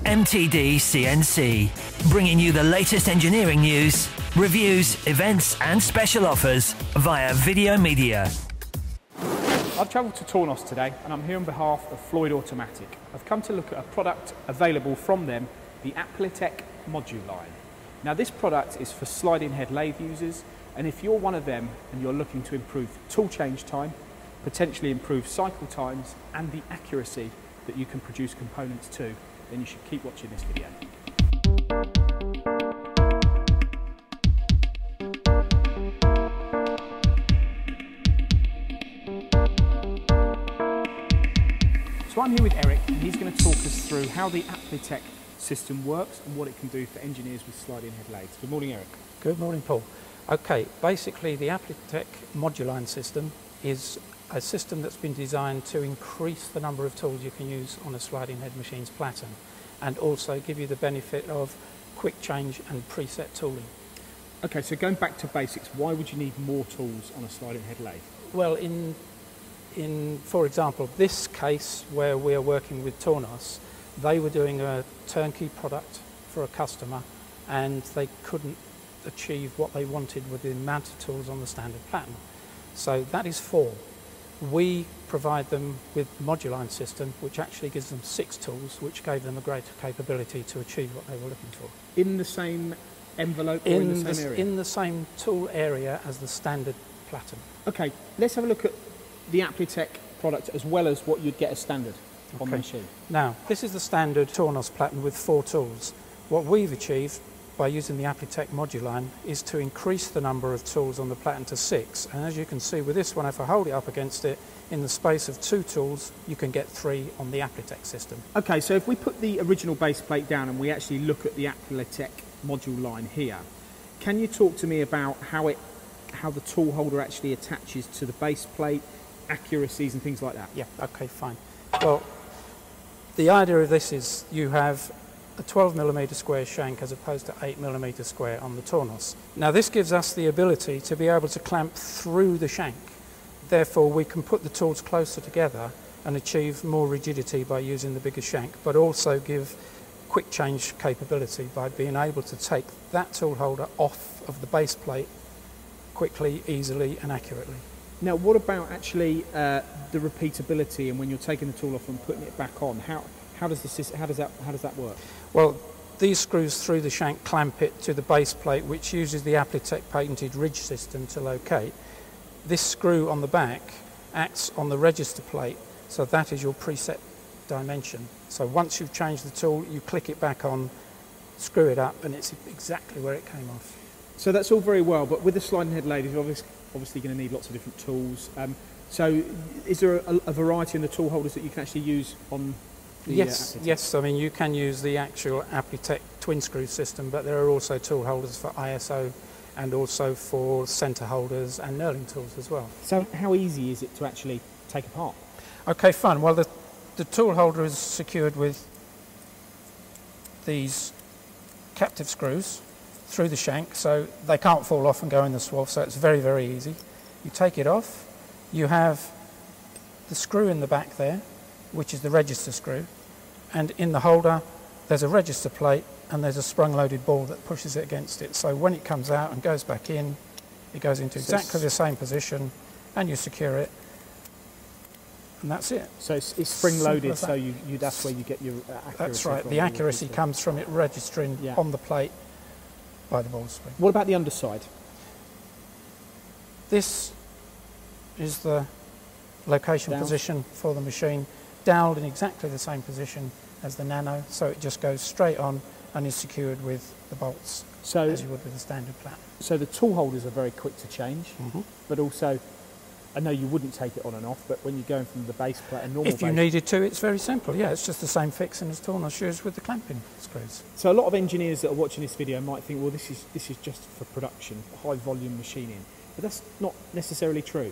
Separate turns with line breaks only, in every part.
MTDCNC, bringing you the latest engineering news, reviews, events and special offers via video media.
I've travelled to Tornos today and I'm here on behalf of Floyd Automatic. I've come to look at a product available from them, the Applitec Moduline. Now this product is for sliding head lathe users, and if you're one of them and you're looking to improve tool change time, potentially improve cycle times and the accuracy that you can produce components to, then you should keep watching this video. So I'm here with Eric and he's going to talk us through how the Applitec system works and what it can do for engineers with sliding head lathes. Good morning, Eric.
Good morning, Paul. Okay, basically the Applitec Moduline system is a system that's been designed to increase the number of tools you can use on a sliding head machine's platen and also give you the benefit of quick change and preset tooling.
Okay, so going back to basics, why would you need more tools on a sliding head lathe?
Well, for example, this case where we're working with Tornos, they were doing a turnkey product for a customer and they couldn't achieve what they wanted with the amount of tools on the standard platen. So that is 4. We provide them with the Moduline system, which actually gives them 6 tools, which gave them a greater capability to achieve what they were looking for.
In the same envelope or in the same area?
In the same tool area as the standard platen.
Okay, let's have a look at the Applitec product as well as what you'd get as standard on the machine.
Now, this is the standard Tornos platen with 4 tools. What we've achieved by using the Applitec Moduline is to increase the number of tools on the platen to 6. And as you can see with this one, if I hold it up against it, in the space of 2 tools, you can get 3 on the Applitec system. Okay,
so if we put the original base plate down and we actually look at the Applitec Moduline here, can you talk to me about how the tool holder actually attaches to the base plate, accuracies and things like that?
Yeah, okay, fine. Well, the idea of this is you have a 12mm square shank as opposed to 8mm square on the Tornos. Now this gives us the ability to be able to clamp through the shank. Therefore we can put the tools closer together and achieve more rigidity by using the bigger shank, but also give quick change capability by being able to take that tool holder off of the base plate quickly, easily and accurately.
Now what about actually the repeatability, and when you're taking the tool off and putting it back on, how does that work?
Well, these screws through the shank clamp it to the base plate, which uses the Applitec patented ridge system to locate. This screw on the back acts on the register plate, so that is your preset dimension. So once you've changed the tool, you click it back on, screw it up, and it's exactly where it came off.
So that's all very well, but with the sliding head lathe, you're obviously going to need lots of different tools. So is there a variety in the tool holders that you can actually use on the
Yes. I mean, you can use the actual Applitec twin screw system, but there are also tool holders for ISO and also for centre holders and knurling tools as well.
So how easy is it to actually take apart?
Okay, fine. Well, the tool holder is secured with these captive screws through the shank, so they can't fall off and go in the swath, so it's very, very easy. You take it off, you have the screw in the back there, which is the register screw, and in the holder there's a register plate and there's a sprung-loaded ball that pushes it against it. So when it comes out and goes back in, it goes into exactly the same position and you secure it, and that's it.
So it's spring-loaded, so that's where you get your accuracy.
That's right, the accuracy comes from it registering on the plate by the ball spring.
What about the underside?
This is the location position for the machine, doweled in exactly the same position as the Nano, so it just goes straight on and is secured with the bolts, as you would with a standard platen.
So the tool holders are very quick to change, but also, I know you wouldn't take it on and off, but when you're going from the base plate, a normal base...
If you needed to, it's very simple, yeah, it's just the same fixing as Tornos shoes with the clamping screws.
So a lot of engineers that are watching this video might think, well, this is just for production, high volume machining, but that's not necessarily true.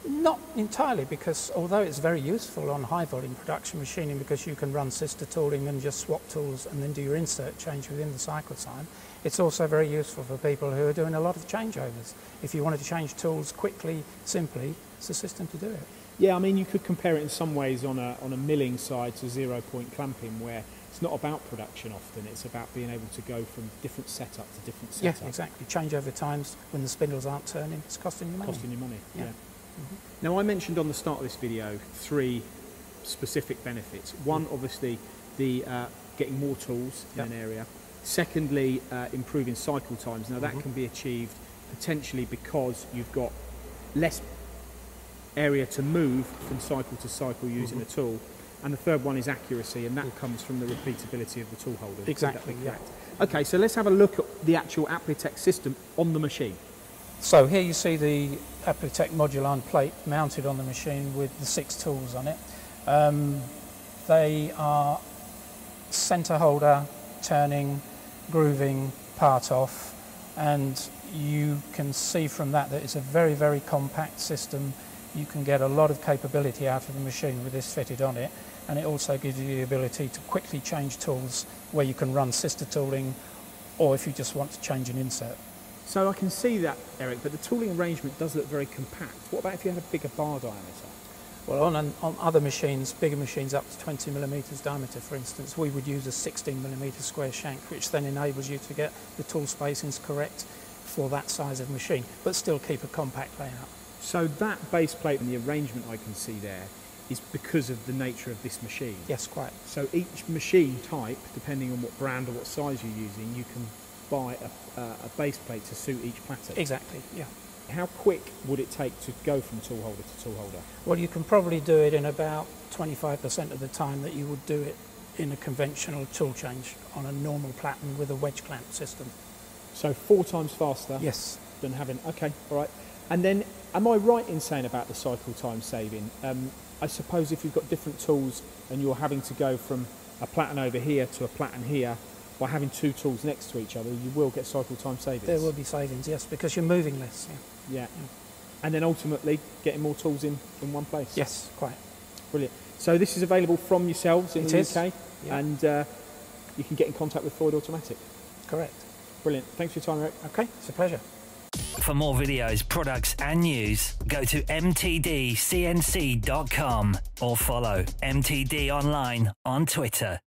Not entirely, because although it's very useful on high volume production machining because you can run sister tooling and just swap tools and then do your insert change within the cycle time, it's also very useful for people who are doing a lot of changeovers. If you wanted to change tools quickly, simply, it's a system to do it.
Yeah, I mean, you could compare it in some ways on a milling side to 0-point clamping, where It's not about production often, it's about being able to go from different setup to different setup.
Yeah, exactly. Change over times when the spindles aren't turning, it's costing you money.
Costing you money, yeah.
Mm-hmm.
Now I mentioned on the start of this video 3 specific benefits. One, obviously, the getting more tools in an area. Secondly, improving cycle times. Now that can be achieved potentially because you've got less area to move from cycle to cycle using a tool. And the third one is accuracy, and that comes from the repeatability of the tool holders.
Exactly,
yeah. Okay, so let's have a look at the actual Applitec system on the machine.
So here you see the Applitec Moduline plate mounted on the machine with the 6 tools on it. They are centre holder, turning, grooving, part off, and you can see from that it's a very, very compact system. You can get a lot of capability out of the machine with this fitted on it, and it also gives you the ability to quickly change tools where you can run sister tooling, or if you just want to change an insert.
So I can see that, Eric, but the tooling arrangement does look very compact. What about if you had a bigger bar diameter?
Well, on other machines, bigger machines up to 20 millimetres diameter, for instance, we would use a 16 millimetre square shank, which then enables you to get the tool spacings correct for that size of machine, but still keep a compact layout.
So that base plate and the arrangement I can see there is because of the nature of this machine?
Yes, quite.
So each machine type, depending on what brand or what size you're using, you can buy a base plate to suit each platter?
Exactly, yeah.
How quick would it take to go from tool holder to tool holder?
Well, you can probably do it in about 25% of the time that you would do it in a conventional tool change on a normal platen with a wedge clamp system.
So 4 times faster?
Yes.
Than having, okay, all right. And then, am I right in saying about the cycle time saving? I suppose if you've got different tools and you're having to go from a platen over here to a platen here, by having 2 tools next to each other, you will get cycle time savings?
There will be savings, yes, because you're moving less.
Yeah. And then ultimately getting more tools in one place?
Yes, quite.
Brilliant. So this is available from yourselves in the UK, and you can get in contact with Floyd Automatic?
Correct.
Brilliant. Thanks for your time, Eric.
Okay, it's a pleasure.
For more videos, products and news, go to MTDCNC.com or follow MTD Online on Twitter.